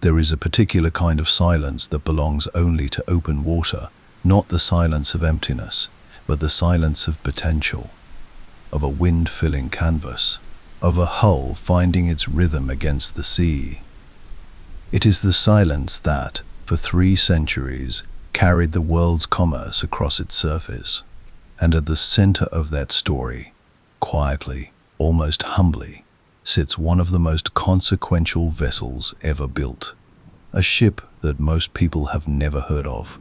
There is a particular kind of silence that belongs only to open water, not the silence of emptiness, but the silence of potential, of a wind-filling canvas, of a hull finding its rhythm against the sea. It is the silence that, for 3 centuries, carried the world's commerce across its surface. And at the center of that story, quietly, almost humbly, sits one of the most consequential vessels ever built. A ship that most people have never heard of.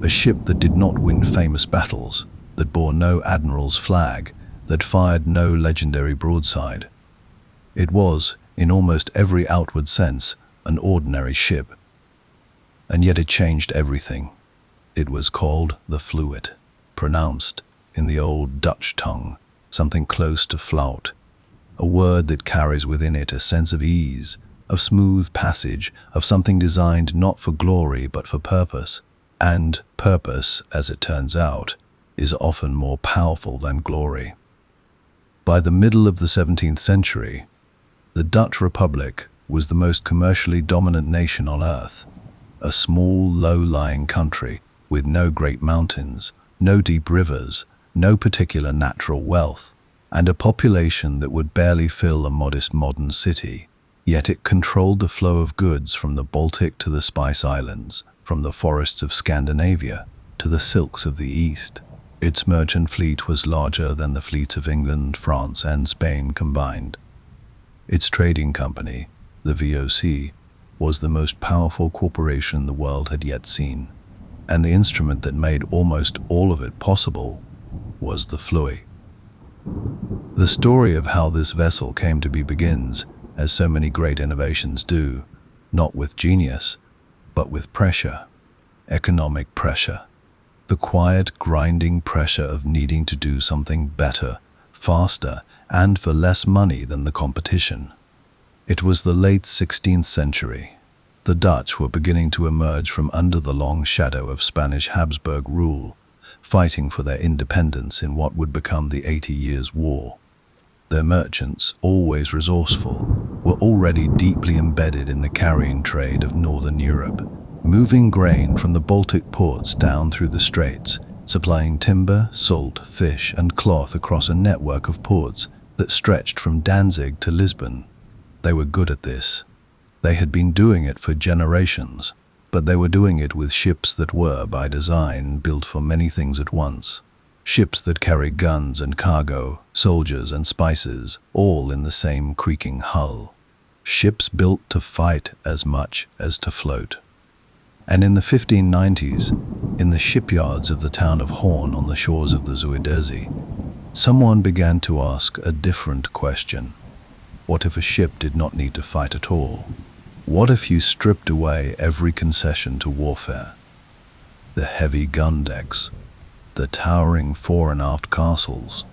A ship that did not win famous battles, that bore no admiral's flag, that fired no legendary broadside. It was, in almost every outward sense, an ordinary ship. And yet it changed everything. It was called the Fluyt, pronounced, in the old Dutch tongue, something close to Fluyt, a word that carries within it a sense of ease, of smooth passage, of something designed not for glory but for purpose. And purpose, as it turns out, is often more powerful than glory. By the middle of the 17th century, the Dutch Republic was the most commercially dominant nation on earth. A small, low-lying country with no great mountains, no deep rivers, no particular natural wealth, and a population that would barely fill a modest modern city. Yet it controlled the flow of goods from the Baltic to the Spice Islands, from the forests of Scandinavia to the silks of the East. Its merchant fleet was larger than the fleets of England, France, and Spain combined. Its trading company, the VOC, was the most powerful corporation the world had yet seen, and the instrument that made almost all of it possible was the Fluyt. The story of how this vessel came to be begins, as so many great innovations do, not with genius, but with pressure, economic pressure, the quiet, grinding pressure of needing to do something better, faster, and for less money than the competition. It was the late 16th century. The Dutch were beginning to emerge from under the long shadow of Spanish Habsburg rule, fighting for their independence in what would become the 80 Years' War. Their merchants, always resourceful, were already deeply embedded in the carrying trade of Northern Europe, moving grain from the Baltic ports down through the straits, supplying timber, salt, fish, and cloth across a network of ports that stretched from Danzig to Lisbon. They were good at this. They had been doing it for generations, but they were doing it with ships that were, by design, built for many things at once. Ships that carried guns and cargo, soldiers and spices, all in the same creaking hull. Ships built to fight as much as to float. And in the 1590s, in the shipyards of the town of Hoorn on the shores of the Zuiderzee, someone began to ask a different question. What if a ship did not need to fight at all? What if you stripped away every concession to warfare? The heavy gun decks, the towering fore and aft castles,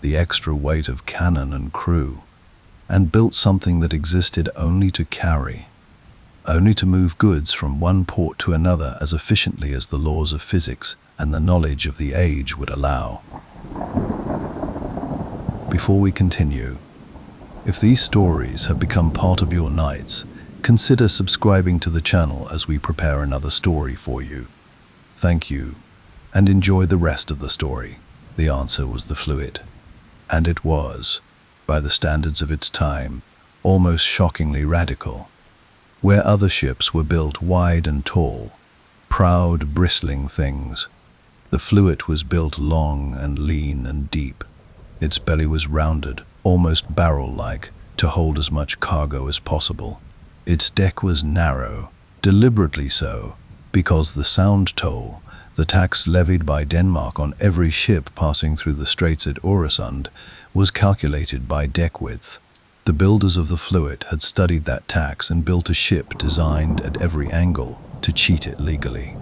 the extra weight of cannon and crew, and built something that existed only to carry, only to move goods from one port to another as efficiently as the laws of physics and the knowledge of the age would allow. Before we continue, if these stories have become part of your nights, consider subscribing to the channel as we prepare another story for you. Thank you, and enjoy the rest of the story. The answer was the Fluyt. And it was, by the standards of its time, almost shockingly radical. Where other ships were built wide and tall, proud, bristling things, the Fluyt was built long and lean and deep. Its belly was rounded, almost barrel-like, to hold as much cargo as possible. Its deck was narrow, deliberately so, because the sound toll, the tax levied by Denmark on every ship passing through the straits at Øresund, was calculated by deck width. The builders of the Fluyt had studied that tax and built a ship designed at every angle to cheat it legally.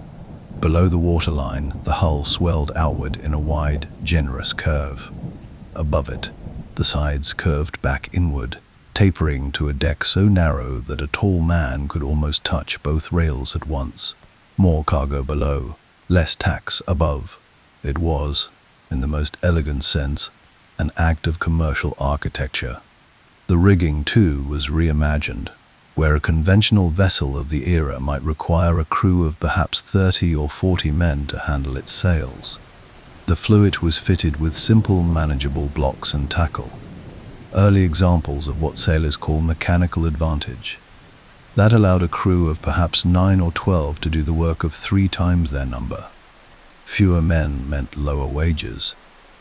Below the waterline, the hull swelled outward in a wide, generous curve. Above it, the sides curved back inward, tapering to a deck so narrow that a tall man could almost touch both rails at once. More cargo below, less tax above. It was, in the most elegant sense, an act of commercial architecture. The rigging, too, was reimagined. where a conventional vessel of the era might require a crew of perhaps 30 or 40 men to handle its sails. The Fluyt was fitted with simple, manageable blocks and tackle, early examples of what sailors call mechanical advantage. That allowed a crew of perhaps 9 or 12 to do the work of 3 times their number. Fewer men meant lower wages.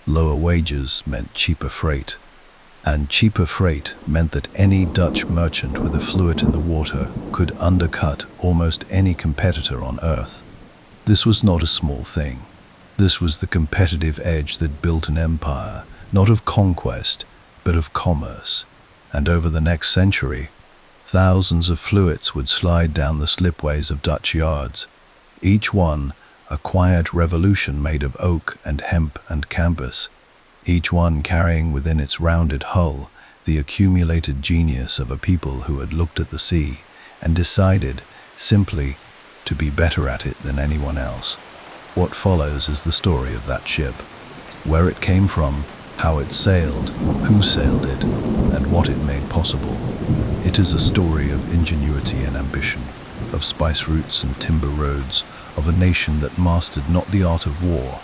Lower wages meant cheaper freight. And cheaper freight meant that any Dutch merchant with a Fluyt in the water could undercut almost any competitor on Earth. This was not a small thing. This was the competitive edge that built an empire, not of conquest, but of commerce. And over the next century, thousands of Fluyts would slide down the slipways of Dutch yards, each one a quiet revolution made of oak and hemp and canvas, each one carrying within its rounded hull the accumulated genius of a people who had looked at the sea and decided simply to be better at it than anyone else. What follows is the story of that ship, where it came from, how it sailed, who sailed it, and what it made possible. It is a story of ingenuity and ambition, of spice routes and timber roads, of a nation that mastered not the art of war,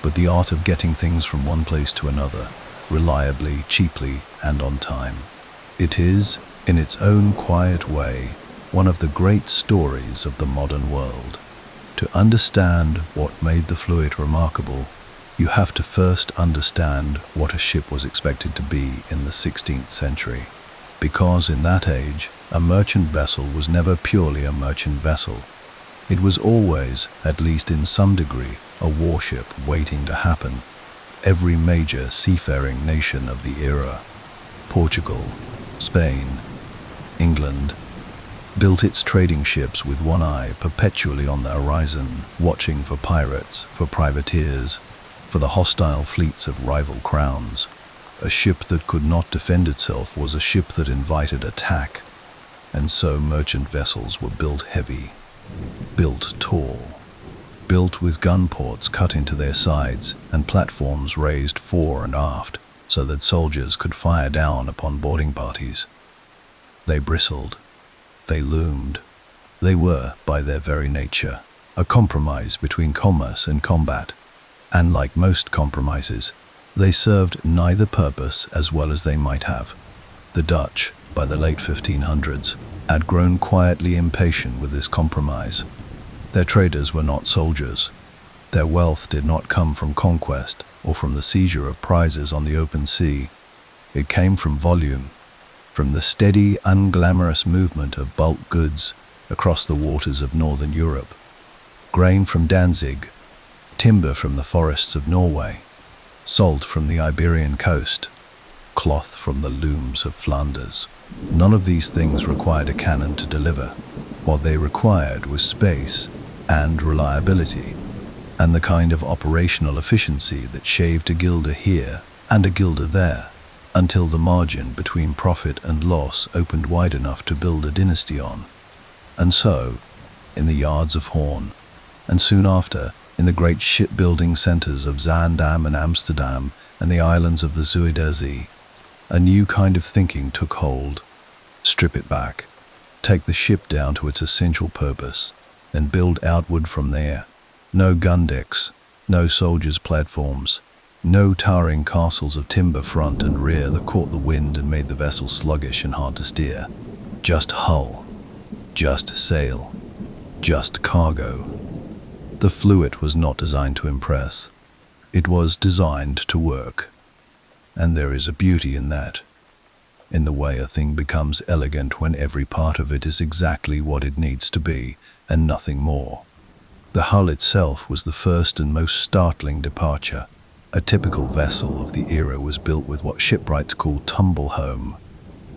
but the art of getting things from one place to another, reliably, cheaply, and on time. It is, in its own quiet way, one of the great stories of the modern world. To understand what made the Fluyt remarkable, you have to first understand what a ship was expected to be in the 16th century. Because in that age, a merchant vessel was never purely a merchant vessel. It was always, at least in some degree, a warship waiting to happen. Every major seafaring nation of the era, Portugal, Spain, England, built its trading ships with one eye perpetually on the horizon, watching for pirates, for privateers, for the hostile fleets of rival crowns. A ship that could not defend itself was a ship that invited attack, and so merchant vessels were built heavy, built tall, built with gun ports cut into their sides and platforms raised fore and aft so that soldiers could fire down upon boarding parties. They bristled. They loomed. They were, by their very nature, a compromise between commerce and combat, and like most compromises, they served neither purpose as well as they might have. The Dutch, by the late 1500s, had grown quietly impatient with this compromise. Their traders were not soldiers. Their wealth did not come from conquest or from the seizure of prizes on the open sea. It came from volume, from the steady, unglamorous movement of bulk goods across the waters of northern Europe. Grain from Danzig, timber from the forests of Norway, salt from the Iberian coast, cloth from the looms of Flanders. None of these things required a cannon to deliver. What they required was space and reliability, and the kind of operational efficiency that shaved a guilder here and a guilder there, until the margin between profit and loss opened wide enough to build a dynasty on. And so, in the yards of Hoorn, and soon after, in the great shipbuilding centers of Zaandam and Amsterdam and the islands of the Zuiderzee, a new kind of thinking took hold. Strip it back, take the ship down to its essential purpose, then build outward from there. No gun decks, no soldiers' platforms, no towering castles of timber front and rear that caught the wind and made the vessel sluggish and hard to steer. Just hull, just sail, just cargo. The Fluyt was not designed to impress. It was designed to work. And there is a beauty in that, in the way a thing becomes elegant when every part of it is exactly what it needs to be, and nothing more. The hull itself was the first and most startling departure. A typical vessel of the era was built with what shipwrights call tumble home,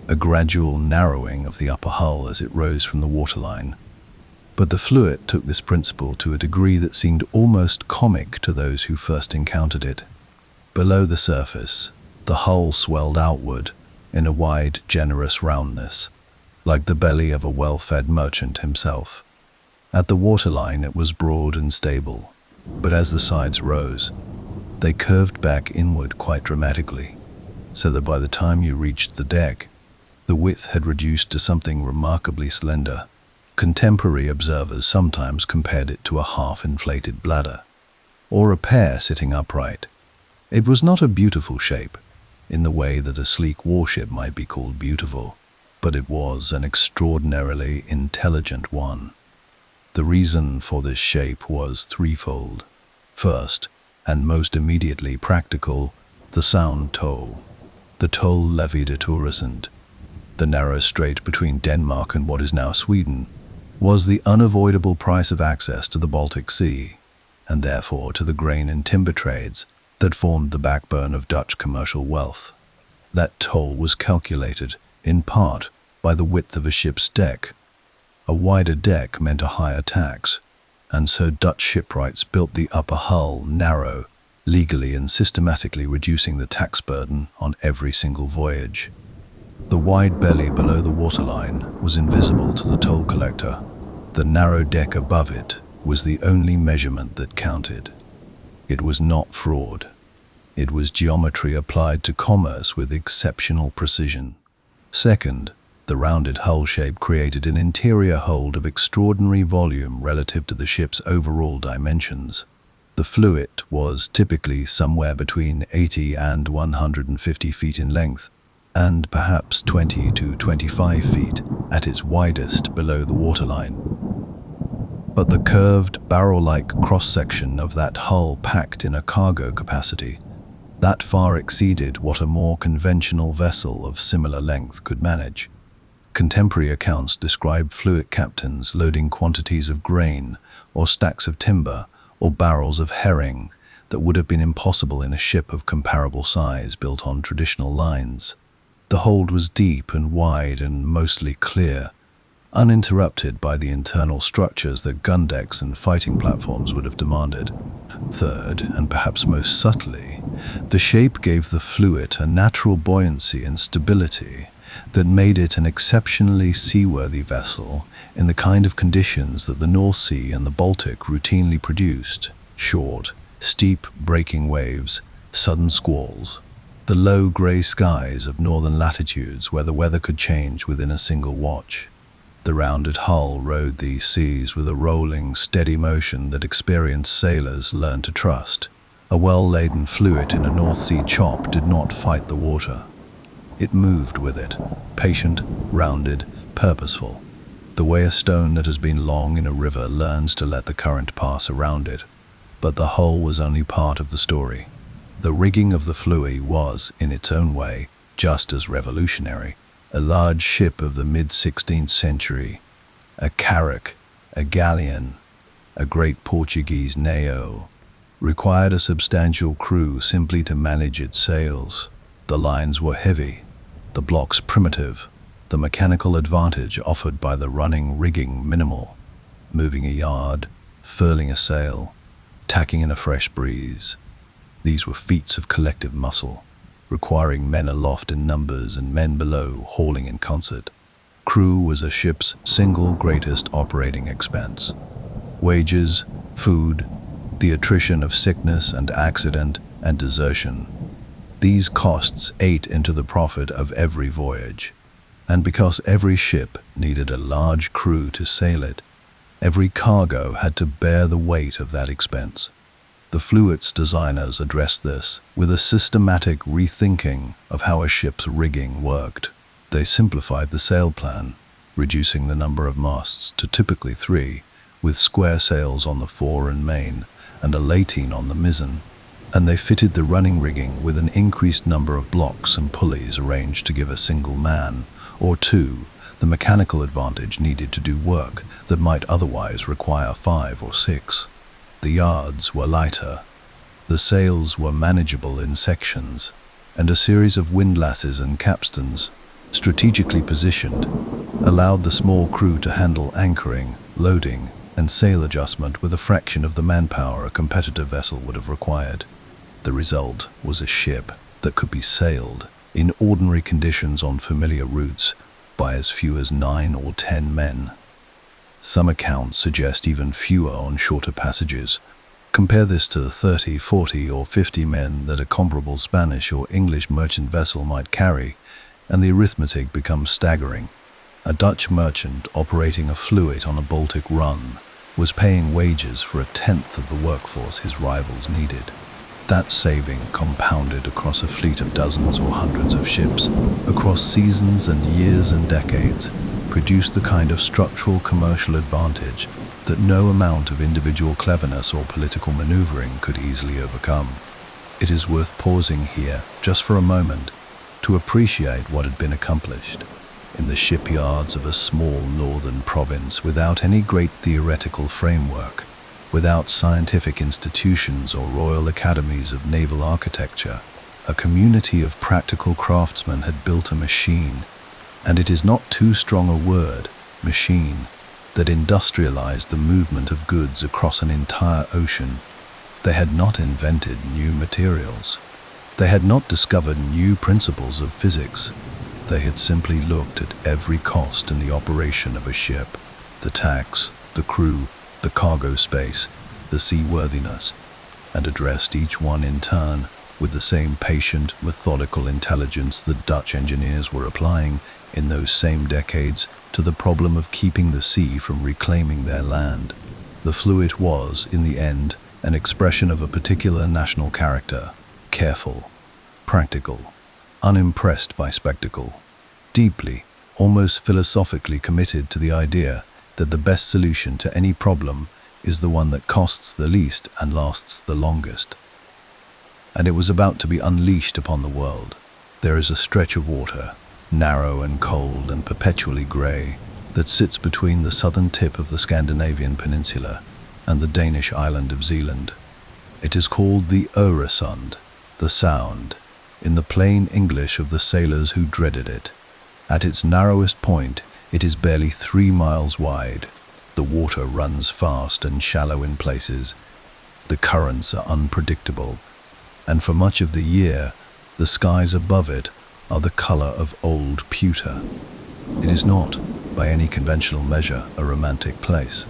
a gradual narrowing of the upper hull as it rose from the waterline. But the Fluyt took this principle to a degree that seemed almost comic to those who first encountered it. Below the surface, the hull swelled outward in a wide, generous roundness, like the belly of a well-fed merchant himself. At the waterline it was broad and stable, but as the sides rose, they curved back inward quite dramatically, so that by the time you reached the deck, the The width had reduced to something remarkably slender. Contemporary observers sometimes compared it to a half-inflated bladder, or a pear sitting upright. It was not a beautiful shape, in the way that a sleek warship might be called beautiful, but it was an extraordinarily intelligent one. The reason for this shape was threefold. First, and most immediately practical, the sound toll. The toll levied at Öresund, the narrow strait between Denmark and what is now Sweden, was the unavoidable price of access to the Baltic Sea, and therefore to the grain and timber trades that formed the backbone of Dutch commercial wealth. That toll was calculated, in part, by the width of a ship's deck. A wider deck meant a higher tax, and so Dutch shipwrights built the upper hull narrow, legally and systematically reducing the tax burden on every single voyage. The wide belly below the waterline was invisible to the toll collector. The narrow deck above it was the only measurement that counted. It was not fraud. It was geometry applied to commerce with exceptional precision. Second, the rounded hull shape created an interior hold of extraordinary volume relative to the ship's overall dimensions. The Fluyt was typically somewhere between 80 and 150 feet in length, and perhaps 20 to 25 feet at its widest below the waterline. But the curved, barrel-like cross-section of that hull packed in a cargo capacity that far exceeded what a more conventional vessel of similar length could manage. Contemporary accounts describe Fluyt captains loading quantities of grain or stacks of timber or barrels of herring that would have been impossible in a ship of comparable size built on traditional lines. The hold was deep and wide and mostly clear, uninterrupted by the internal structures that gun decks and fighting platforms would have demanded. Third, and perhaps most subtly, the shape gave the Fluyt a natural buoyancy and stability that made it an exceptionally seaworthy vessel in the kind of conditions that the North Sea and the Baltic routinely produced: short, steep breaking waves, sudden squalls, the low grey skies of northern latitudes where the weather could change within a single watch. The rounded hull rode these seas with a rolling, steady motion that experienced sailors learned to trust. A well-laden Fluyt in a North Sea chop did not fight the water. It moved with it, patient, rounded, purposeful, the way a stone that has been long in a river learns to let the current pass around it. But the hull was only part of the story. The rigging of the Fluyt was, in its own way, just as revolutionary. A large ship of the mid-16th century, a carrack, a galleon, a great Portuguese nao, required a substantial crew simply to manage its sails. The lines were heavy, the blocks primitive, the mechanical advantage offered by the running rigging minimal, moving a yard, furling a sail, tacking in a fresh breeze. These were feats of collective muscle, requiring men aloft in numbers and men below hauling in concert. Crew was a ship's single greatest operating expense. Wages, food, the attrition of sickness and accident and desertion. These costs ate into the profit of every voyage. And because every ship needed a large crew to sail it, every cargo had to bear the weight of that expense. The Fluyt's designers addressed this with a systematic rethinking of how a ship's rigging worked. They simplified the sail plan, reducing the number of masts to typically 3, with square sails on the fore and main and a latine on the mizzen. And they fitted the running rigging with an increased number of blocks and pulleys arranged to give a single man, or 2, the mechanical advantage needed to do work that might otherwise require 5 or 6. The yards were lighter, the sails were manageable in sections, and a series of windlasses and capstans, strategically positioned, allowed the small crew to handle anchoring, loading, and sail adjustment with a fraction of the manpower a competitor vessel would have required. The result was a ship that could be sailed in ordinary conditions on familiar routes by as few as 9 or 10 men. Some accounts suggest even fewer on shorter passages. Compare this to the 30, 40, or 50 men that a comparable Spanish or English merchant vessel might carry And the arithmetic becomes staggering. A Dutch merchant operating a Fluyt on a Baltic run was paying wages for a tenth of the workforce his rivals needed. That saving, compounded across a fleet of dozens or hundreds of ships, across seasons and years and decades, produced the kind of structural commercial advantage that no amount of individual cleverness or political maneuvering could easily overcome. It is worth pausing here, just for a moment, to appreciate what had been accomplished in the shipyards of a small northern province without any great theoretical framework, without scientific institutions or royal academies of naval architecture. A community of practical craftsmen had built a machine, and it is not too strong a word, machine, that industrialized the movement of goods across an entire ocean. They had not invented new materials. They had not discovered new principles of physics. They had simply looked at every cost in the operation of a ship, the tax, the crew, the cargo space, the seaworthiness, and addressed each one in turn with the same patient, methodical intelligence that Dutch engineers were applying in those same decades to the problem of keeping the sea from reclaiming their land. The Fluyt was, in the end, an expression of a particular national character: careful, practical, unimpressed by spectacle, deeply, almost philosophically committed to the idea that the best solution to any problem is the one that costs the least and lasts the longest. And it was about to be unleashed upon the world. There is a stretch of water, narrow and cold and perpetually grey, that sits between the southern tip of the Scandinavian peninsula and the Danish island of Zealand. It is called the Øresund, the Sound, in the plain English of the sailors who dreaded it. At its narrowest point, it is barely 3 miles wide. The water runs fast and shallow in places. The currents are unpredictable, and for much of the year, the skies above it are the color of old pewter. It is not, by any conventional measure, a romantic place.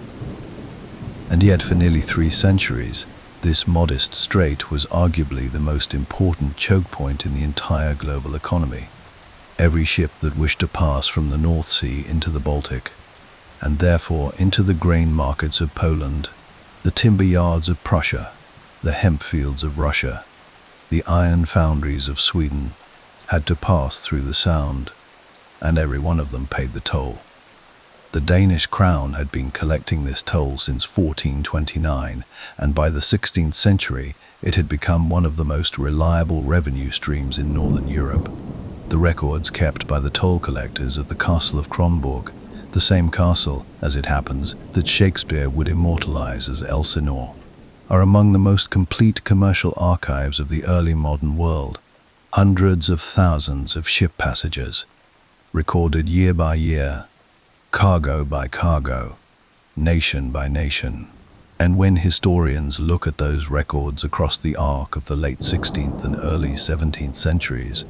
And yet, for nearly 3 centuries, this modest strait was arguably the most important choke point in the entire global economy. Every ship that wished to pass from the North Sea into the Baltic, and therefore into the grain markets of Poland, the timber yards of Prussia, the hemp fields of Russia, the iron foundries of Sweden, had to pass through the Sound, and every one of them paid the toll. The Danish crown had been collecting this toll since 1429, and by the 16th century it had become one of the most reliable revenue streams in northern Europe. The records kept by the toll collectors at the castle of Kronborg, the same castle, as it happens, that Shakespeare would immortalize as Elsinore, are among the most complete commercial archives of the early modern world. Hundreds of thousands of ship passages, recorded year by year, cargo by cargo, nation by nation. And when historians look at those records across the arc of the late 16th and early 17th centuries,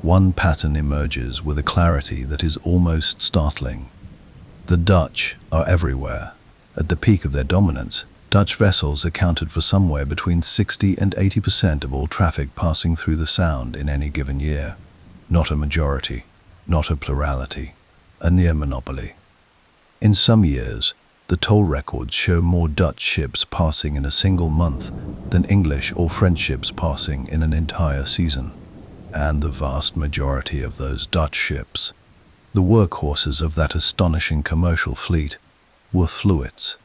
one pattern emerges with a clarity that is almost startling. The Dutch are everywhere. At the peak of their dominance, Dutch vessels accounted for somewhere between 60 and 80% of all traffic passing through the Sound in any given year. Not a majority, not a plurality, a near monopoly. In some years, the toll records show more Dutch ships passing in a single month than English or French ships passing in an entire season. And the vast majority of those Dutch ships, the workhorses of that astonishing commercial fleet, were Fluyts.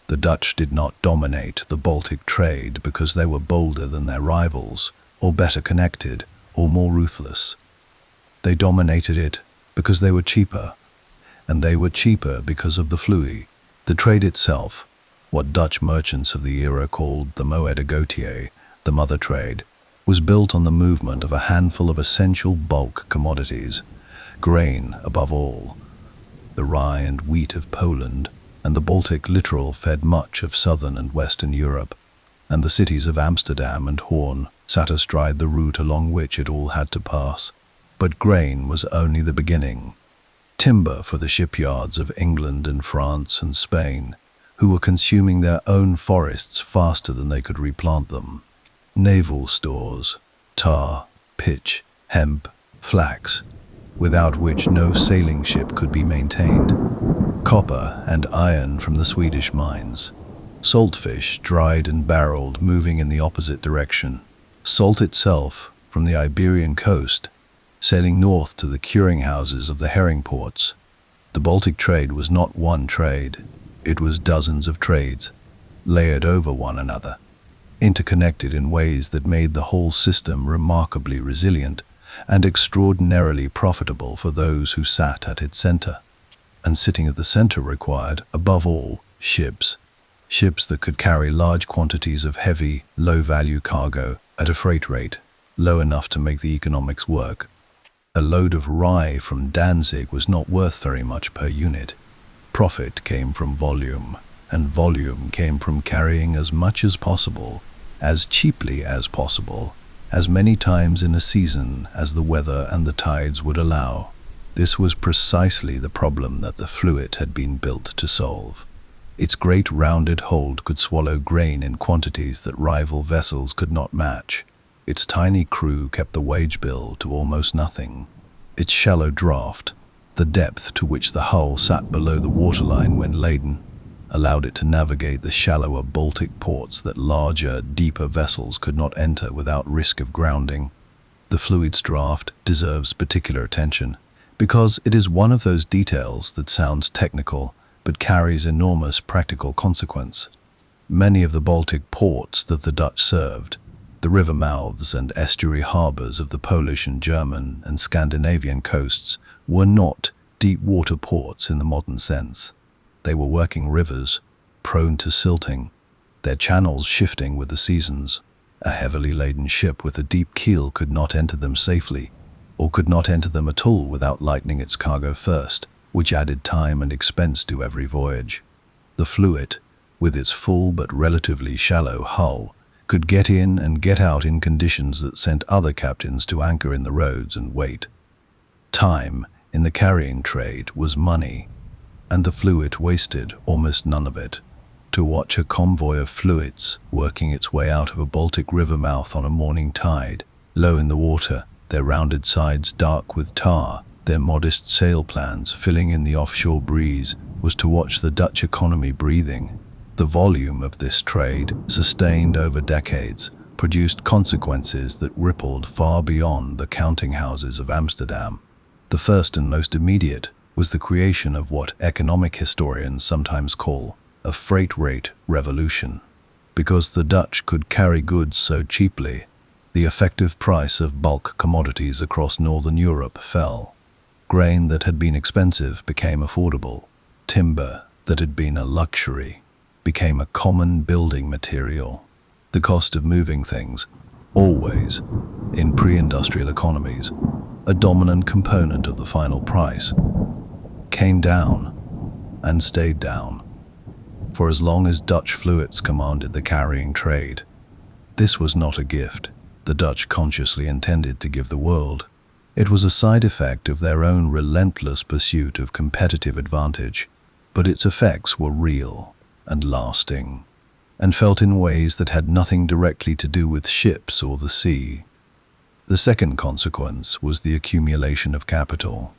The Dutch did not dominate the Baltic trade because they were bolder than their rivals, or better connected, or more ruthless. They dominated it because they were cheaper, and they were cheaper because of the Fluyt. The trade itself, what Dutch merchants of the era called the moeder gotier, the mother trade, was built on the movement of a handful of essential bulk commodities, grain above all. The rye and wheat of Poland and the Baltic littoral fed much of southern and western Europe, and the cities of Amsterdam and Hoorn sat astride the route along which it all had to pass. But grain was only the beginning. Timber for the shipyards of England and France and Spain, who were consuming their own forests faster than they could replant them. Naval stores, tar, pitch, hemp, flax, without which no sailing ship could be maintained. Copper and iron from the Swedish mines. Saltfish, dried and barreled, moving in the opposite direction. Salt itself from the Iberian coast, sailing north to the curing houses of the herring ports. The Baltic trade was not one trade, it was dozens of trades, layered over one another, interconnected in ways that made the whole system remarkably resilient and extraordinarily profitable for those who sat at its center. And sitting at the center required, above all, ships. Ships that could carry large quantities of heavy, low-value cargo at a freight rate low enough to make the economics work. A load of rye from Danzig was not worth very much per unit. Profit came from volume, and volume came from carrying as much as possible, as cheaply as possible, as many times in a season as the weather and the tides would allow. This was precisely the problem that the Fluyt had been built to solve. Its great rounded hold could swallow grain in quantities that rival vessels could not match. Its tiny crew kept the wage bill to almost nothing. Its shallow draft, the depth to which the hull sat below the waterline when laden, allowed it to navigate the shallower Baltic ports that larger, deeper vessels could not enter without risk of grounding. The Fluyt's draft deserves particular attention because it is one of those details that sounds technical but carries enormous practical consequence. Many of the Baltic ports that the Dutch served, the river mouths and estuary harbors of the Polish and German and Scandinavian coasts, were not deep water ports in the modern sense. They were working rivers, prone to silting, their channels shifting with the seasons. A heavily laden ship with a deep keel could not enter them safely, or could not enter them at all without lightening its cargo first, which added time and expense to every voyage. The Fluyt, with its full but relatively shallow hull, could get in and get out in conditions that sent other captains to anchor in the roads and wait. Time in the carrying trade was money, and the Fluyt wasted almost none of it. To watch a convoy of Fluyts working its way out of a Baltic river mouth on a morning tide, low in the water, their rounded sides dark with tar, their modest sail plans filling in the offshore breeze, was to watch the Dutch economy breathing. The volume of this trade, sustained over decades, produced consequences that rippled far beyond the counting houses of Amsterdam. The first and most immediate was the creation of what economic historians sometimes call a freight rate revolution. Because the Dutch could carry goods so cheaply, the effective price of bulk commodities across northern Europe fell. Grain that had been expensive became affordable. Timber that had been a luxury became a common building material. The cost of moving things, always, in pre-industrial economies, a dominant component of the final price, came down and stayed down for as long as Dutch Fluyts commanded the carrying trade. This was not a gift the Dutch consciously intended to give the world. It was a side effect of their own relentless pursuit of competitive advantage, but its effects were real and lasting, and felt in ways that had nothing directly to do with ships or the sea. The second consequence was the accumulation of capital.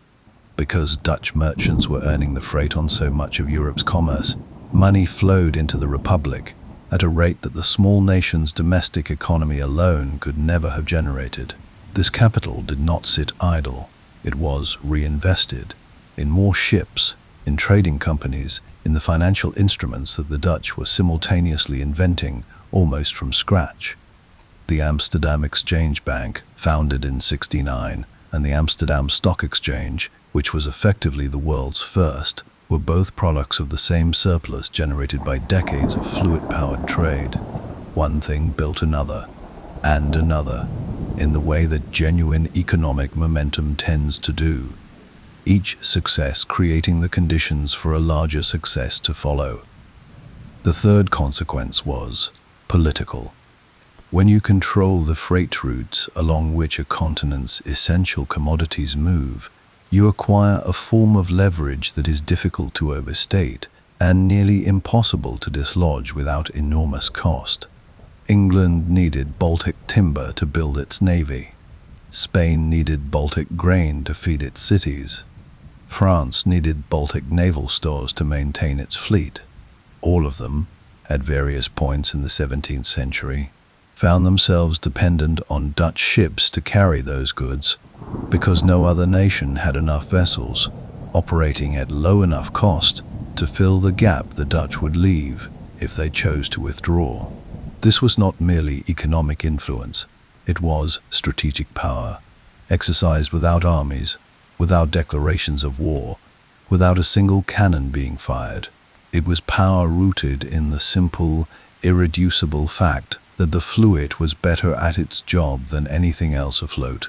Because Dutch merchants were earning the freight on so much of Europe's commerce, money flowed into the Republic at a rate that the small nation's domestic economy alone could never have generated. This capital did not sit idle. It was reinvested in more ships, in trading companies, in the financial instruments that the Dutch were simultaneously inventing almost from scratch. The Amsterdam Exchange Bank, founded in '69, and the Amsterdam Stock Exchange, which was effectively the world's first, were both products of the same surplus generated by decades of Fluyt-powered trade. One thing built another, and another, in the way that genuine economic momentum tends to do, each success creating the conditions for a larger success to follow. The third consequence was political. When you control the freight routes along which a continent's essential commodities move, you acquire a form of leverage that is difficult to overstate and nearly impossible to dislodge without enormous cost. England needed Baltic timber to build its navy. Spain needed Baltic grain to feed its cities. France needed Baltic naval stores to maintain its fleet. All of them, at various points in the 17th century, found themselves dependent on Dutch ships to carry those goods because no other nation had enough vessels operating at low enough cost to fill the gap the Dutch would leave if they chose to withdraw. This was not merely economic influence, it was strategic power, exercised without armies, without declarations of war, without a single cannon being fired. It was power rooted in the simple, irreducible fact that the Fluyt was better at its job than anything else afloat.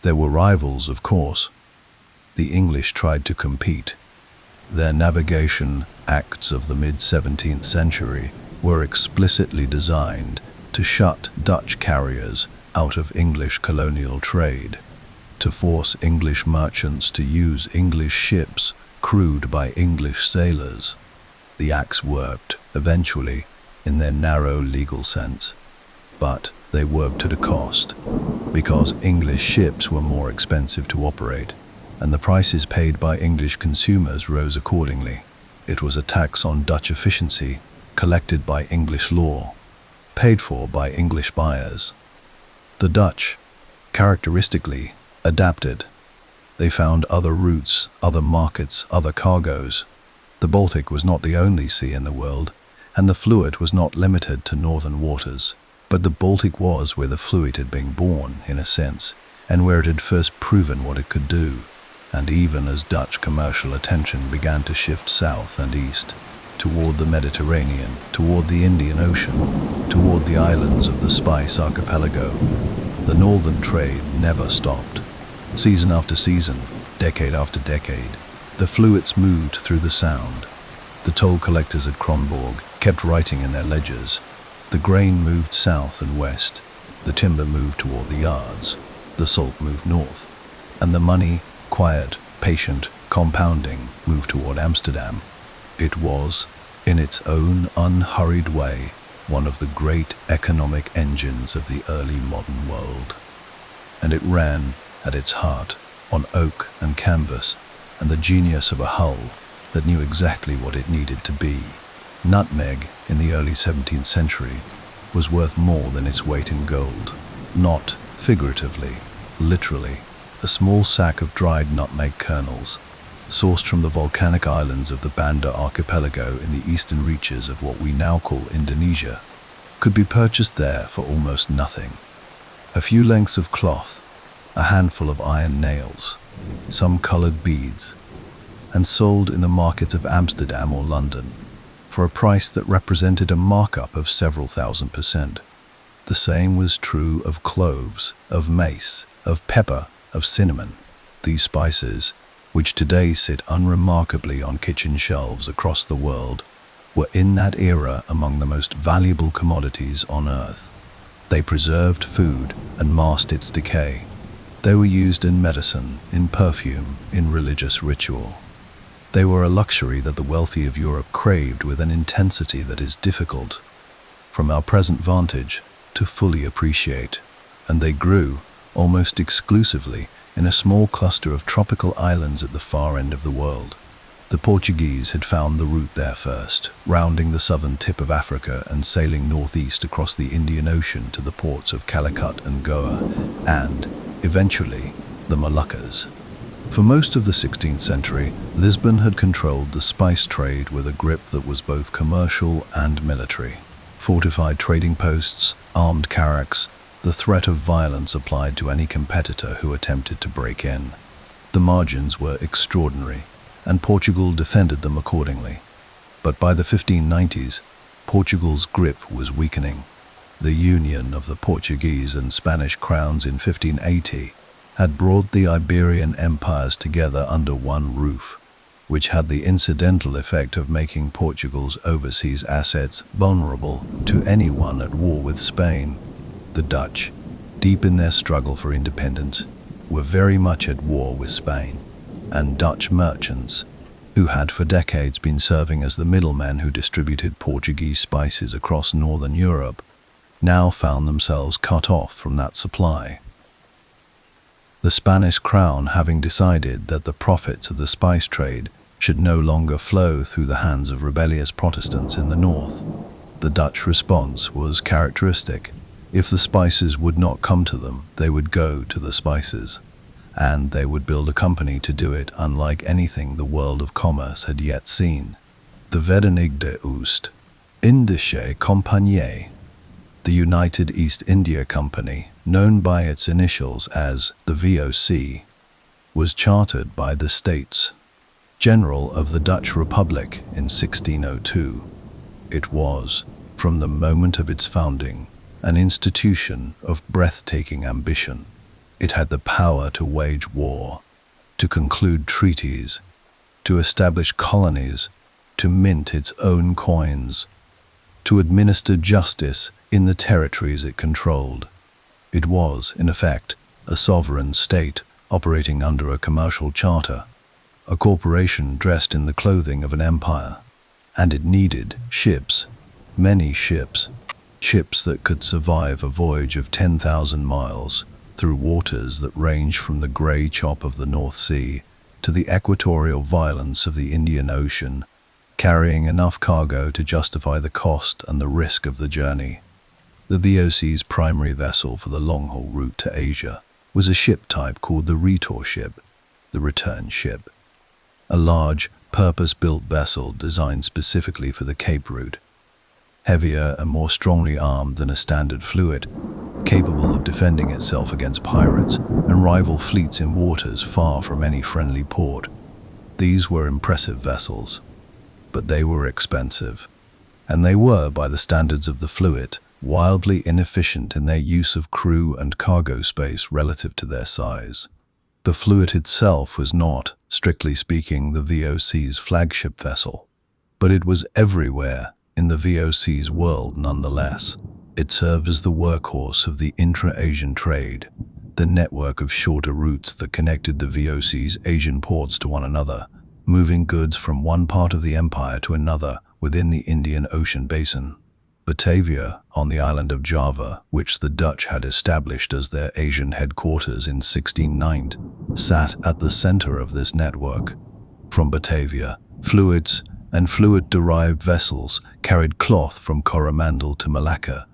There were rivals, of course. The English tried to compete. Their navigation acts of the mid-17th century were explicitly designed to shut Dutch carriers out of English colonial trade, to force English merchants to use English ships crewed by English sailors. The acts worked, eventually, in their narrow legal sense, but they worked at a cost, because English ships were more expensive to operate, and the prices paid by English consumers rose accordingly. It was a tax on Dutch efficiency, collected by English law, paid for by English buyers. The Dutch, characteristically, adapted. They found other routes, other markets, other cargoes. The Baltic was not the only sea in the world, and the Fluyt was not limited to northern waters. But the Baltic was where the Fluyt had been born, in a sense, and where it had first proven what it could do. And even as Dutch commercial attention began to shift south and east, toward the Mediterranean, toward the Indian Ocean, toward the islands of the Spice Archipelago, the northern trade never stopped. Season after season, decade after decade, the Fluyts moved through the Sound. The toll collectors at Kronborg kept writing in their ledgers. The grain moved south and west. The timber moved toward the yards. The salt moved north. And the money, quiet, patient, compounding, moved toward Amsterdam. It was, in its own unhurried way, one of the great economic engines of the early modern world. And it ran, at its heart, on oak and canvas, and the genius of a hull that knew exactly what it needed to be. Nutmeg, in the early 17th century, was worth more than its weight in gold. Not figuratively, literally. A small sack of dried nutmeg kernels, sourced from the volcanic islands of the Banda Archipelago in the eastern reaches of what we now call Indonesia, could be purchased there for almost nothing. A few lengths of cloth, a handful of iron nails, some colored beads, and sold in the markets of Amsterdam or London for a price that represented a markup of several thousand%. The same was true of cloves, of mace, of pepper, of cinnamon. These spices, which today sit unremarkably on kitchen shelves across the world, were in that era among the most valuable commodities on earth. They preserved food and masked its decay. They were used in medicine, in perfume, in religious ritual. They were a luxury that the wealthy of Europe craved with an intensity that is difficult, from our present vantage, to fully appreciate. And they grew, almost exclusively, in a small cluster of tropical islands at the far end of the world. The Portuguese had found the route there first, rounding the southern tip of Africa and sailing northeast across the Indian Ocean to the ports of Calicut and Goa, and, eventually, the Moluccas. For most of the 16th century, Lisbon had controlled the spice trade with a grip that was both commercial and military. Fortified trading posts, armed carracks, the threat of violence applied to any competitor who attempted to break in. The margins were extraordinary, and Portugal defended them accordingly. But by the 1590s, Portugal's grip was weakening. The union of the Portuguese and Spanish crowns in 1580 had brought the Iberian empires together under one roof, which had the incidental effect of making Portugal's overseas assets vulnerable to anyone at war with Spain. The Dutch, deep in their struggle for independence, were very much at war with Spain, and Dutch merchants, who had for decades been serving as the middlemen who distributed Portuguese spices across northern Europe, now found themselves cut off from that supply. The Spanish crown having decided that the profits of the spice trade should no longer flow through the hands of rebellious Protestants in the north. The Dutch response was characteristic. If the spices would not come to them, they would go to the spices. And they would build a company to do it unlike anything the world of commerce had yet seen. The Verenigde Oost Indische Compagnie, the United East India Company, known by its initials as the VOC, was chartered by the States General of the Dutch Republic in 1602. It was, from the moment of its founding, an institution of breathtaking ambition. It had the power to wage war, to conclude treaties, to establish colonies, to mint its own coins, to administer justice in the territories it controlled. It was, in effect, a sovereign state operating under a commercial charter, a corporation dressed in the clothing of an empire. And it needed ships, many ships, ships that could survive a voyage of 10,000 miles through waters that range from the grey chop of the North Sea to the equatorial violence of the Indian Ocean, carrying enough cargo to justify the cost and the risk of the journey. The VOC's primary vessel for the long-haul route to Asia was a ship type called the Retour ship, the return ship, a large, purpose-built vessel designed specifically for the Cape route, heavier and more strongly armed than a standard Fluyt, capable of defending itself against pirates and rival fleets in waters far from any friendly port. These were impressive vessels, but they were expensive, and they were, by the standards of the Fluyt, wildly inefficient in their use of crew and cargo space relative to their size. The Fluyt itself was not, strictly speaking, the VOC's flagship vessel, but it was everywhere in the VOC's world nonetheless. It served as the workhorse of the intra-Asian trade, the network of shorter routes that connected the VOC's Asian ports to one another, moving goods from one part of the empire to another within the Indian Ocean basin. Batavia, on the island of Java, which the Dutch had established as their Asian headquarters in 1690, sat at the center of this network. From Batavia, Fluyts and Fluyt-derived vessels carried cloth from Coromandel to Malacca,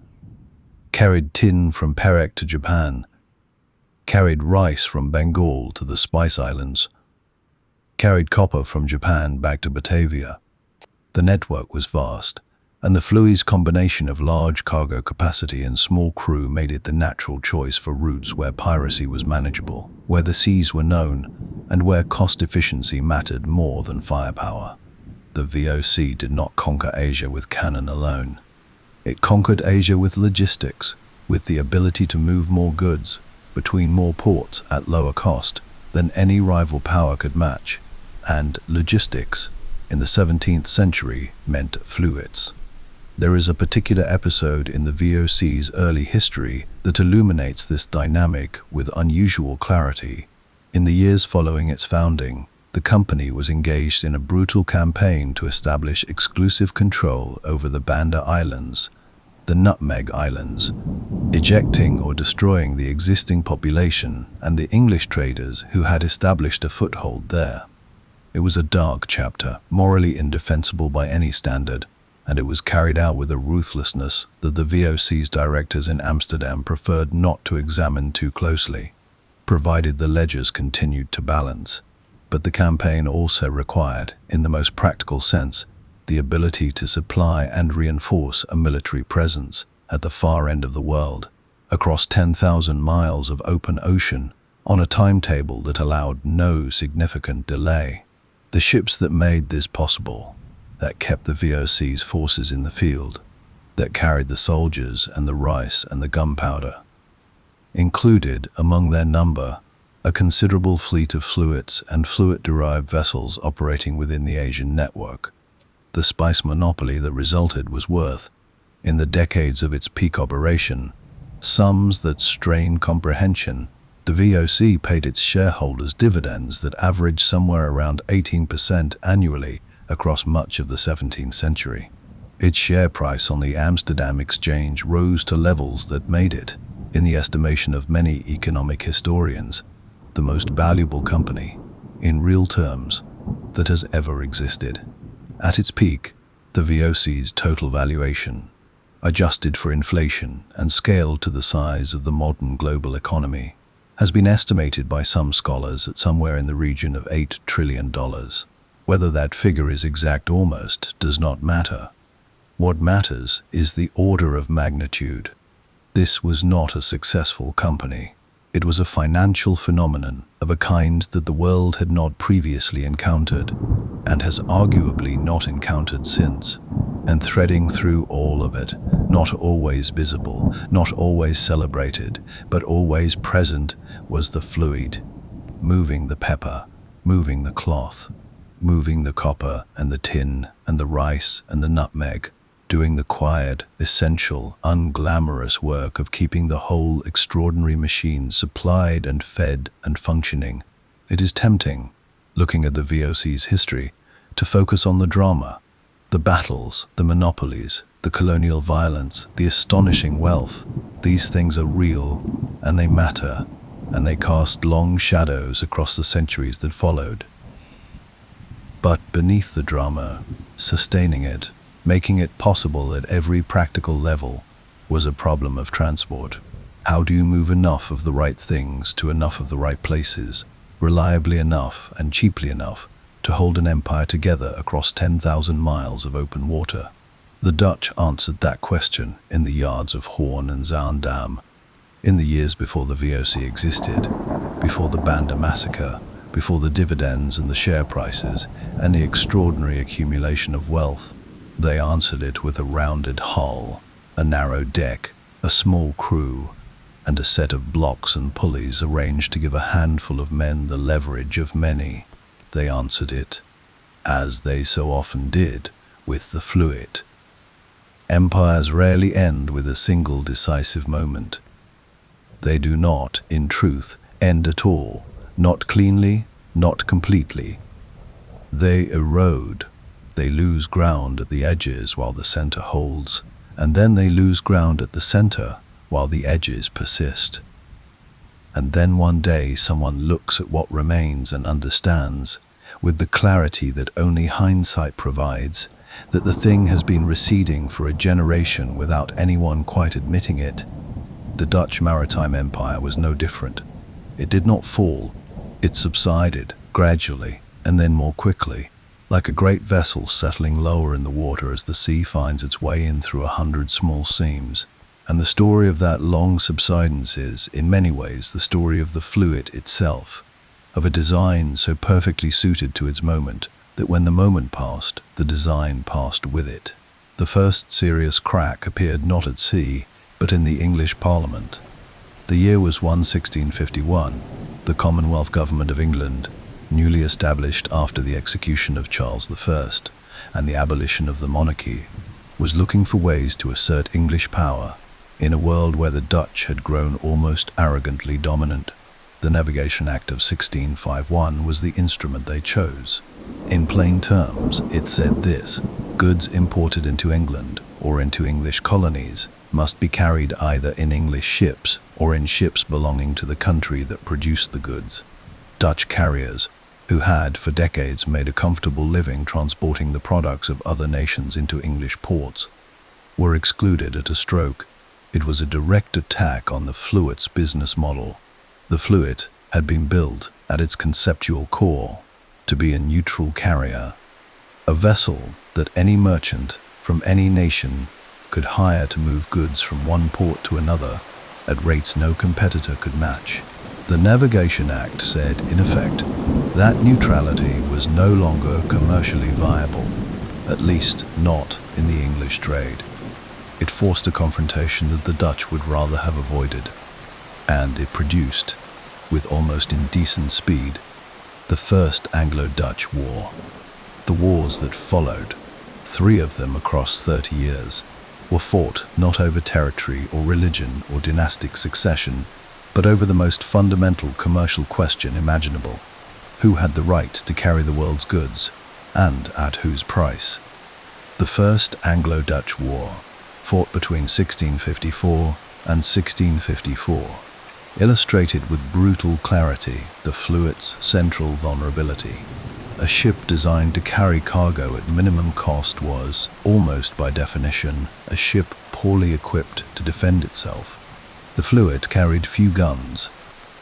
carried tin from Perak to Japan, carried rice from Bengal to the Spice Islands, carried copper from Japan back to Batavia. The network was vast, and the Fluyt's combination of large cargo capacity and small crew made it the natural choice for routes where piracy was manageable, where the seas were known, and where cost efficiency mattered more than firepower. The VOC did not conquer Asia with cannon alone. It conquered Asia with logistics, with the ability to move more goods between more ports at lower cost than any rival power could match. And logistics, in the 17th century, meant Fluyts. There is a particular episode in the VOC's early history that illuminates this dynamic with unusual clarity. In the years following its founding, the company was engaged in a brutal campaign to establish exclusive control over the Banda Islands, the Nutmeg Islands, ejecting or destroying the existing population and the English traders who had established a foothold there. It was a dark chapter, morally indefensible by any standard, and it was carried out with a ruthlessness that the VOC's directors in Amsterdam preferred not to examine too closely, provided the ledgers continued to balance. But the campaign also required, in the most practical sense, the ability to supply and reinforce a military presence at the far end of the world, across 10,000 miles of open ocean, on a timetable that allowed no significant delay. The ships that made this possible, that kept the VOC's forces in the field, that carried the soldiers and the rice and the gunpowder, included, among their number, a considerable fleet of Fluyts and Fluyt-derived vessels operating within the Asian network. The spice monopoly that resulted was worth, in the decades of its peak operation, sums that strain comprehension. The VOC paid its shareholders dividends that averaged somewhere around 18% annually across much of the 17th century. Its share price on the Amsterdam Exchange rose to levels that made it, in the estimation of many economic historians, the most valuable company, in real terms, that has ever existed. At its peak, the VOC's total valuation, adjusted for inflation and scaled to the size of the modern global economy, has been estimated by some scholars at somewhere in the region of $8 trillion. Whether that figure is exact almost does not matter. What matters is the order of magnitude. This was not a successful company. It was a financial phenomenon of a kind that the world had not previously encountered, and has arguably not encountered since. And threading through all of it, not always visible, not always celebrated, but always present, was the Fluyt, moving the pepper, moving the cloth, moving the copper and the tin and the rice and the nutmeg, doing the quiet, essential, unglamorous work of keeping the whole extraordinary machine supplied and fed and functioning. It is tempting, looking at the VOC's history, to focus on the drama, the battles, the monopolies, the colonial violence, the astonishing wealth. These things are real, and they matter, and they cast long shadows across the centuries that followed. But beneath the drama, sustaining it, making it possible at every practical level, was a problem of transport. How do you move enough of the right things to enough of the right places, reliably enough and cheaply enough to hold an empire together across 10,000 miles of open water? The Dutch answered that question in the yards of Hoorn and Zaandam, in the years before the VOC existed, before the Banda massacre, before the dividends and the share prices and the extraordinary accumulation of wealth. They answered it with a rounded hull, a narrow deck, a small crew, and a set of blocks and pulleys arranged to give a handful of men the leverage of many. They answered it, as they so often did, with the Fluyt. Empires rarely end with a single decisive moment. They do not, in truth, end at all, not cleanly, not completely. They erode. They lose ground at the edges while the center holds, and then they lose ground at the center while the edges persist. And then one day someone looks at what remains and understands, with the clarity that only hindsight provides, that the thing has been receding for a generation without anyone quite admitting it. The Dutch maritime empire was no different. It did not fall. It subsided, gradually, and then more quickly, like a great vessel settling lower in the water as the sea finds its way in through 100 small seams. And the story of that long subsidence is, in many ways, the story of the Fluyt itself, of a design so perfectly suited to its moment that when the moment passed, the design passed with it. The first serious crack appeared not at sea, but in the English Parliament. The year was 1651. The Commonwealth Government of England, newly established after the execution of Charles I and the abolition of the monarchy, was looking for ways to assert English power in a world where the Dutch had grown almost arrogantly dominant. The Navigation Act of 1651 was the instrument they chose. In plain terms, it said this: goods imported into England or into English colonies must be carried either in English ships or in ships belonging to the country that produced the goods. Dutch carriers, who had for decades made a comfortable living transporting the products of other nations into English ports, were excluded at a stroke. It was a direct attack on the Fluyt's business model. The Fluyt had been built, at its conceptual core, to be a neutral carrier, a vessel that any merchant from any nation could hire to move goods from one port to another at rates no competitor could match. The Navigation Act said, in effect, that neutrality was no longer commercially viable, at least not in the English trade. It forced a confrontation that the Dutch would rather have avoided, and it produced, with almost indecent speed, the First Anglo-Dutch War. The wars that followed, 3 of them across 30 years, were fought not over territory or religion or dynastic succession, but over the most fundamental commercial question imaginable: who had the right to carry the world's goods, and at whose price? The First Anglo-Dutch War, fought between 1654 and 1654, illustrated with brutal clarity the Fluyt's central vulnerability. A ship designed to carry cargo at minimum cost was, almost by definition, a ship poorly equipped to defend itself. The Fluyt carried few guns,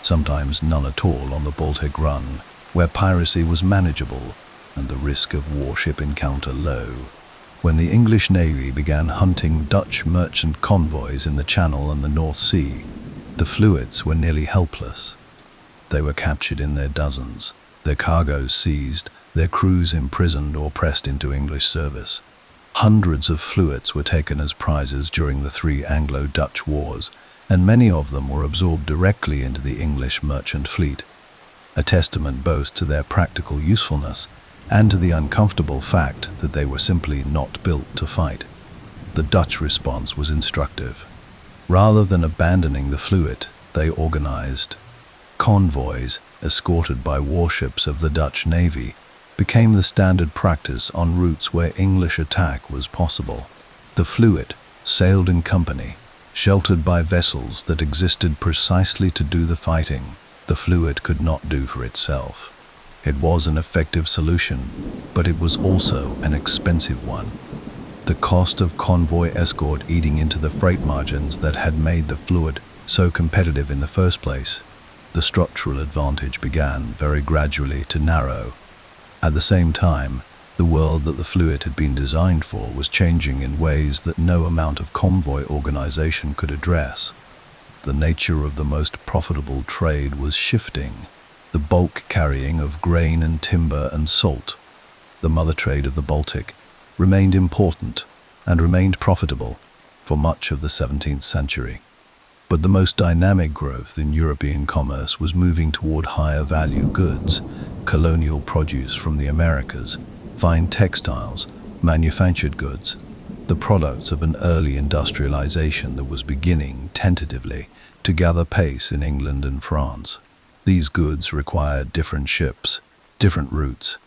sometimes none at all on the Baltic run, where piracy was manageable and the risk of warship encounter low. When the English Navy began hunting Dutch merchant convoys in the Channel and the North Sea, the Fluyts were nearly helpless. They were captured in their dozens, their cargoes seized, their crews imprisoned or pressed into English service. Hundreds of Fluyts were taken as prizes during the 3 Anglo-Dutch wars, and many of them were absorbed directly into the English merchant fleet, a testament both to their practical usefulness and to the uncomfortable fact that they were simply not built to fight. The Dutch response was instructive. Rather than abandoning the Fluyt, they organized. Convoys, escorted by warships of the Dutch Navy, became the standard practice on routes where English attack was possible. The Fluyt sailed in company, sheltered by vessels that existed precisely to do the fighting the Fluyt could not do for itself. It was an effective solution, but it was also an expensive one. The cost of convoy escort eating into the freight margins that had made the Fluyt so competitive in the first place. The structural advantage began very gradually to narrow. At the same time, the world that the Fluyt had been designed for was changing in ways that no amount of convoy organization could address. The nature of the most profitable trade was shifting. The bulk carrying of grain and timber and salt, the mother trade of the Baltic, remained important and remained profitable for much of the 17th century. But the most dynamic growth in European commerce was moving toward higher value goods, colonial produce from the Americas, fine textiles, manufactured goods, the products of an early industrialization that was beginning, tentatively, to gather pace in England and France. These goods required different ships, different routes,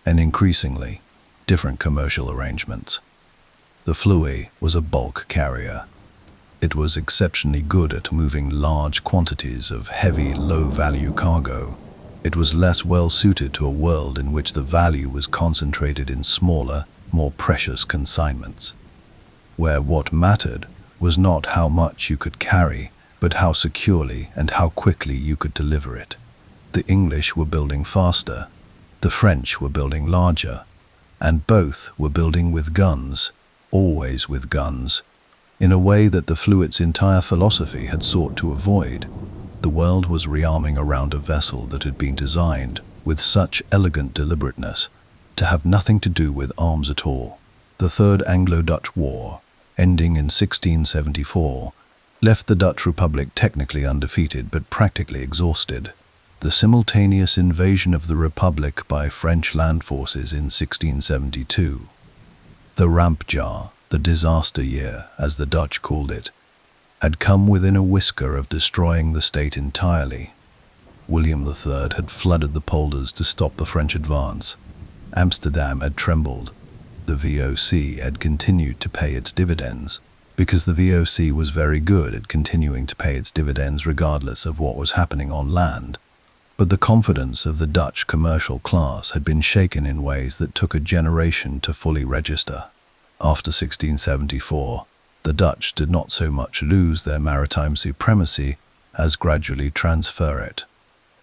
and increasingly, different commercial arrangements. The Fluyt was a bulk carrier. It was exceptionally good at moving large quantities of heavy, low-value cargo. It was less well-suited to a world in which the value was concentrated in smaller, more precious consignments, where what mattered was not how much you could carry, but how securely and how quickly you could deliver it. The English were building faster, the French were building larger, and both were building with guns, always with guns, in a way that the Fluyt's entire philosophy had sought to avoid. The world was rearming around a vessel that had been designed, with such elegant deliberateness, to have nothing to do with arms at all. The Third Anglo-Dutch War, ending in 1674, left the Dutch Republic technically undefeated but practically exhausted. The simultaneous invasion of the Republic by French land forces in 1672, the Rampjaar, the disaster year, as the Dutch called it, had come within a whisker of destroying the state entirely. William III had flooded the polders to stop the French advance. Amsterdam had trembled. The VOC had continued to pay its dividends, because the VOC was very good at continuing to pay its dividends regardless of what was happening on land. But the confidence of the Dutch commercial class had been shaken in ways that took a generation to fully register. After 1674, the Dutch did not so much lose their maritime supremacy as gradually transfer it.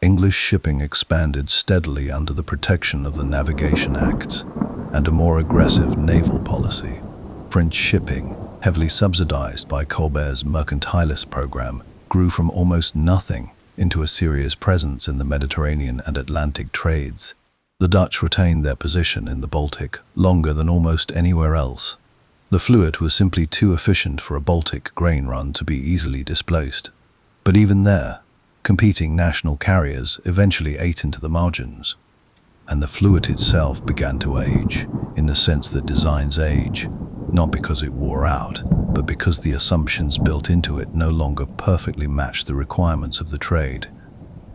English shipping expanded steadily under the protection of the Navigation Acts and a more aggressive naval policy. French shipping, heavily subsidized by Colbert's mercantilist program, grew from almost nothing into a serious presence in the Mediterranean and Atlantic trades. The Dutch retained their position in the Baltic longer than almost anywhere else. The Fluyt was simply too efficient for a Baltic grain run to be easily displaced. But even there, competing national carriers eventually ate into the margins. And the Fluyt itself began to age, in the sense that designs age, not because it wore out, but because the assumptions built into it no longer perfectly matched the requirements of the trade.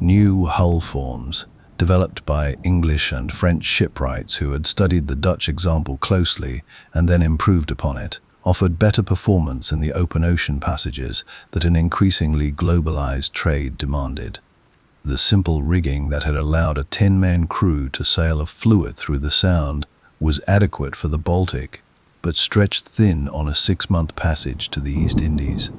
New hull forms, developed by English and French shipwrights who had studied the Dutch example closely and then improved upon it, offered better performance in the open ocean passages that an increasingly globalized trade demanded. The simple rigging that had allowed a 10-man crew to sail a Fluyt through the Sound was adequate for the Baltic, but stretched thin on a 6-month passage to the East Indies.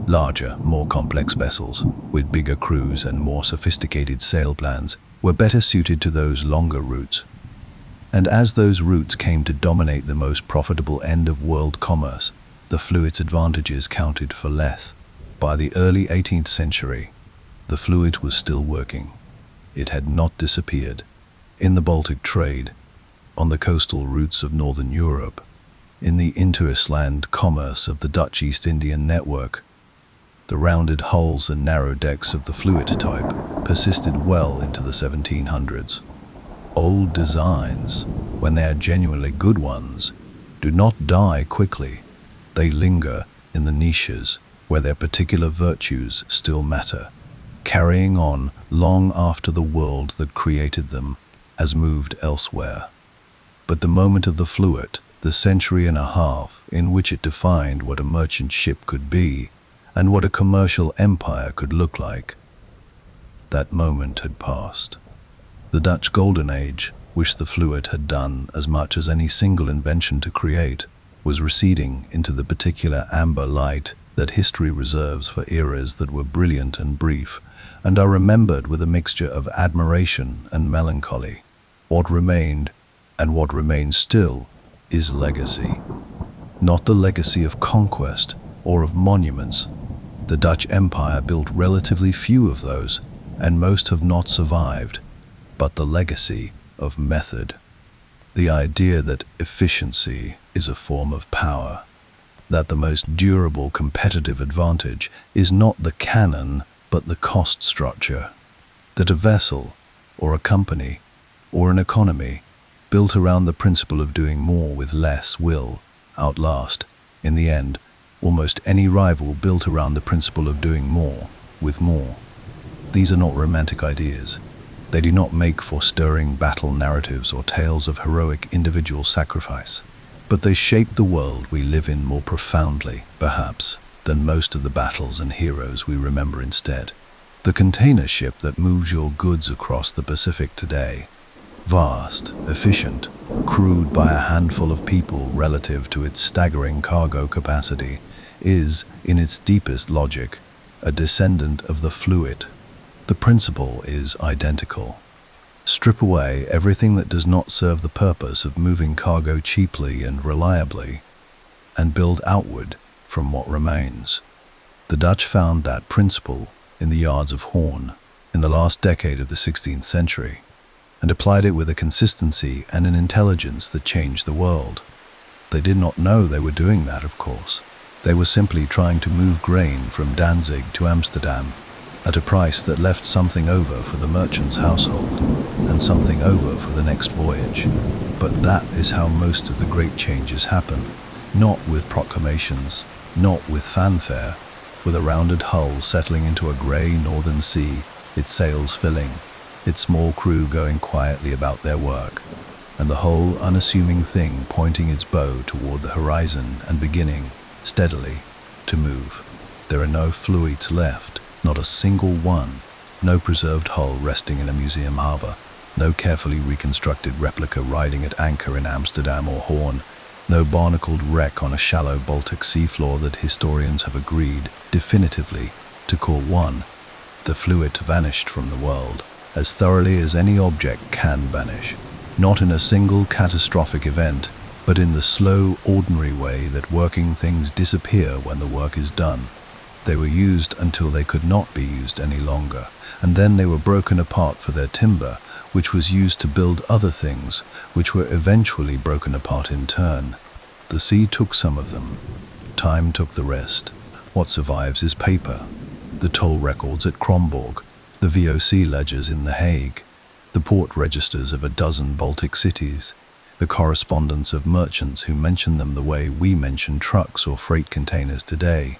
Larger, more complex vessels, with bigger crews and more sophisticated sail plans, were better suited to those longer routes. And as those routes came to dominate the most profitable end of world commerce, the Fluyt's advantages counted for less. By the early 18th century, the Fluyt was still working. It had not disappeared. In the Baltic trade, on the coastal routes of northern Europe, in the inter-island commerce of the Dutch East Indian network, the rounded hulls and narrow decks of the Fluyt type persisted well into the 1700s. Old designs, when they are genuinely good ones, do not die quickly. They linger in the niches where their particular virtues still matter, carrying on long after the world that created them has moved elsewhere. But the moment of the Fluyt, the century and a half in which it defined what a merchant ship could be and what a commercial empire could look like, that moment had passed. The Dutch Golden Age, which the Fluyt had done as much as any single invention to create, was receding into the particular amber light that history reserves for eras that were brilliant and brief, and are remembered with a mixture of admiration and melancholy. What remained, and what remains still, is legacy. Not the legacy of conquest or of monuments. The Dutch Empire built relatively few of those, and most have not survived, but the legacy of method. The idea that efficiency is a form of power, that the most durable competitive advantage is not the cannon but the cost structure, that a vessel, or a company, or an economy built around the principle of doing more with less will outlast, in the end, almost any rival built around the principle of doing more with more. These are not romantic ideas. They do not make for stirring battle narratives or tales of heroic individual sacrifice, but they shape the world we live in more profoundly, perhaps, than most of the battles and heroes we remember instead. The container ship that moves your goods across the Pacific today, vast, efficient, crewed by a handful of people relative to its staggering cargo capacity, is, in its deepest logic, a descendant of the Fluyt. The principle is identical. Strip away everything that does not serve the purpose of moving cargo cheaply and reliably, and build outward from what remains. The Dutch found that principle in the yards of Hoorn in the last decade of the 16th century, and applied it with a consistency and an intelligence that changed the world. They did not know they were doing that, of course. They were simply trying to move grain from Danzig to Amsterdam at a price that left something over for the merchant's household and something over for the next voyage. But that is how most of the great changes happen, not with proclamations, not with fanfare, with a rounded hull settling into a grey northern sea, its sails filling, its small crew going quietly about their work, and the whole unassuming thing pointing its bow toward the horizon and beginning, steadily, to move. There are no Fluyts left, not a single one, no preserved hull resting in a museum harbour, no carefully reconstructed replica riding at anchor in Amsterdam or Hoorn, no barnacled wreck on a shallow Baltic seafloor that historians have agreed, definitively, to call one. The Fluyt vanished from the world, as thoroughly as any object can vanish, not in a single catastrophic event, but in the slow, ordinary way that working things disappear when the work is done. They were used until they could not be used any longer, and then they were broken apart for their timber, which was used to build other things, which were eventually broken apart in turn. The sea took some of them. Time took the rest. What survives is paper. The toll records at Kromborg, the VOC ledgers in The Hague, the port registers of a dozen Baltic cities, the correspondence of merchants who mention them the way we mention trucks or freight containers today,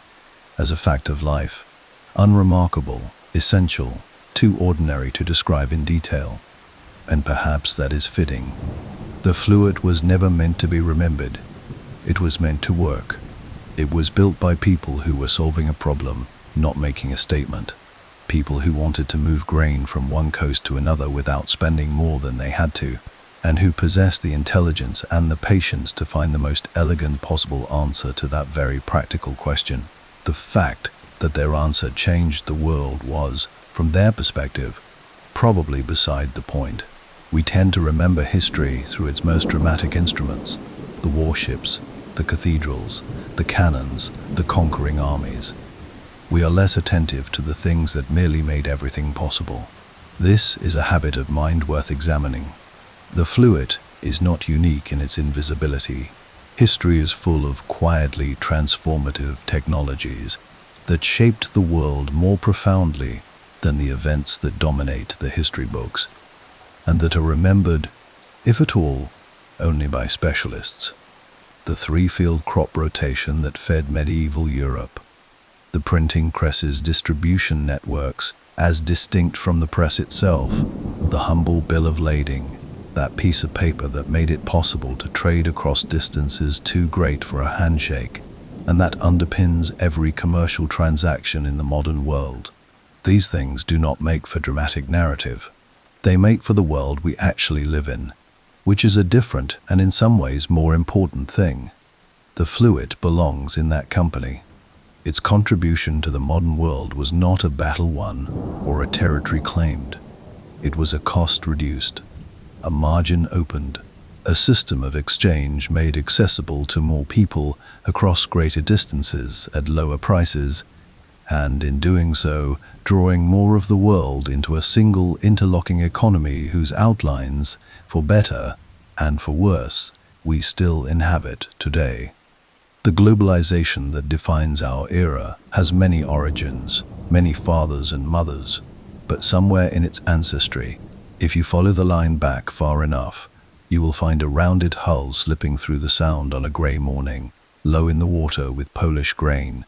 as a fact of life, unremarkable, essential, too ordinary to describe in detail. And perhaps that is fitting. The Fluyt was never meant to be remembered. It was meant to work. It was built by people who were solving a problem, not making a statement. People who wanted to move grain from one coast to another without spending more than they had to, and who possessed the intelligence and the patience to find the most elegant possible answer to that very practical question. The fact that their answer changed the world was, from their perspective, probably beside the point. We tend to remember history through its most dramatic instruments: the warships, the cathedrals, the cannons, the conquering armies. We are less attentive to the things that merely made everything possible. This is a habit of mind worth examining. The Fluyt is not unique in its invisibility. History is full of quietly transformative technologies that shaped the world more profoundly than the events that dominate the history books, and that are remembered, if at all, only by specialists. The three-field crop rotation that fed medieval Europe, the printing press's distribution networks as distinct from the press itself, the humble bill of lading, that piece of paper that made it possible to trade across distances too great for a handshake, and that underpins every commercial transaction in the modern world. These things do not make for dramatic narrative. They make for the world we actually live in, which is a different and in some ways more important thing. The Fluyt belongs in that company. Its contribution to the modern world was not a battle won or a territory claimed. It was a cost reduced, a margin opened, a system of exchange made accessible to more people across greater distances at lower prices, and in doing so, drawing more of the world into a single interlocking economy whose outlines, for better and for worse, we still inhabit today. The globalization that defines our era has many origins, many fathers and mothers, but somewhere in its ancestry, if you follow the line back far enough, you will find a rounded hull slipping through the Sound on a grey morning, low in the water with Polish grain,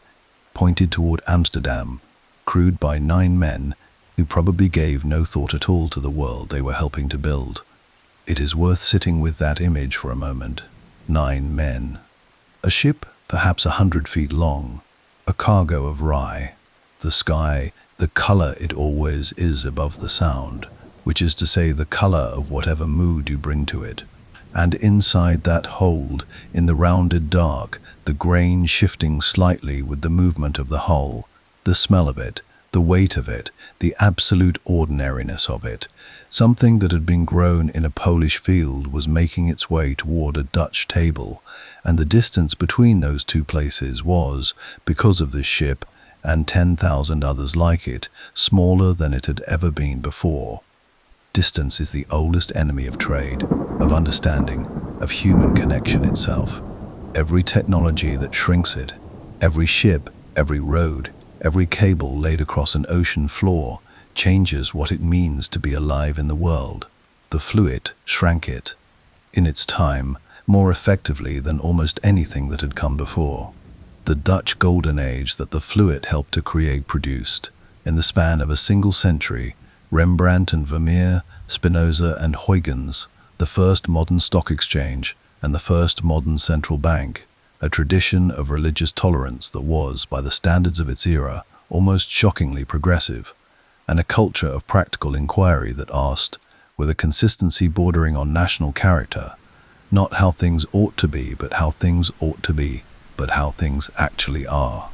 pointed toward Amsterdam, crewed by 9 men who probably gave no thought at all to the world they were helping to build. It is worth sitting with that image for a moment. 9 men. A ship perhaps 100 feet long, a cargo of rye, the sky, the color it always is above the Sound, which is to say the color of whatever mood you bring to it. And inside that hold, in the rounded dark, the grain shifting slightly with the movement of the hull, the smell of it, the weight of it, the absolute ordinariness of it. Something that had been grown in a Polish field was making its way toward a Dutch table, and the distance between those two places was, because of this ship and 10,000 others like it, smaller than it had ever been before. Distance is the oldest enemy of trade, of understanding, of human connection itself. Every technology that shrinks it, every ship, every road, every cable laid across an ocean floor, changes what it means to be alive in the world. The Fluyt shrank it, in its time, more effectively than almost anything that had come before. The Dutch golden age that the Fluyt helped to create produced, in the span of a single century, Rembrandt and Vermeer, Spinoza and Huygens, the first modern stock exchange and the first modern central bank, a tradition of religious tolerance that was, by the standards of its era, almost shockingly progressive, and a culture of practical inquiry that asked, with a consistency bordering on national character, not how things ought to be, but how things ought to be, but how things actually are.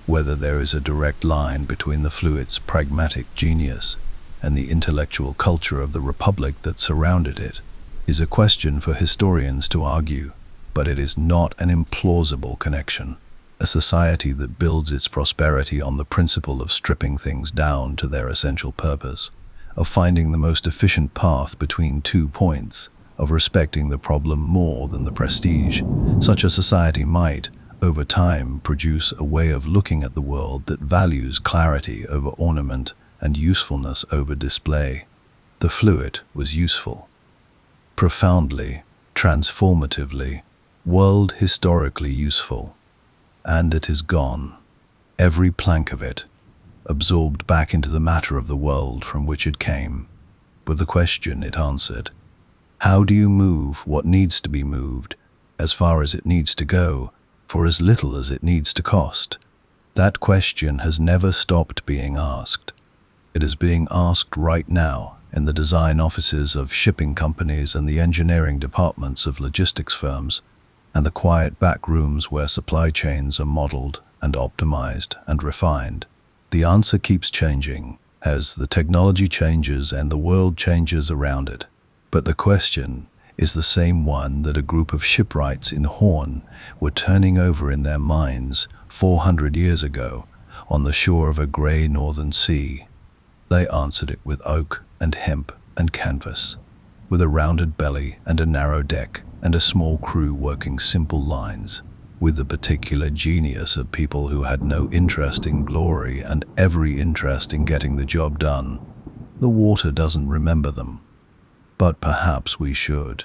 Whether there is a direct line between the Fluyt's pragmatic genius and the intellectual culture of the republic that surrounded it is a question for historians to argue, but it is not an implausible connection. A society that builds its prosperity on the principle of stripping things down to their essential purpose, of finding the most efficient path between 2 points, of respecting the problem more than the prestige. Such a society might, over time, produce a way of looking at the world that values clarity over ornament and usefulness over display. The Fluyt was useful. Profoundly, transformatively, world historically useful. And it is gone. Every plank of it, absorbed back into the matter of the world from which it came, with the question it answered. How do you move what needs to be moved, as far as it needs to go, for as little as it needs to cost? That question has never stopped being asked. It is being asked right now in the design offices of shipping companies and the engineering departments of logistics firms, and the quiet back rooms where supply chains are modeled and optimized and refined. The answer keeps changing as the technology changes and the world changes around it. But the question is the same one that a group of shipwrights in Horn were turning over in their minds 400 years ago on the shore of a grey northern sea. They answered it with oak and hemp and canvas, with a rounded belly and a narrow deck and a small crew working simple lines, with the particular genius of people who had no interest in glory and every interest in getting the job done. The water doesn't remember them, but perhaps we should.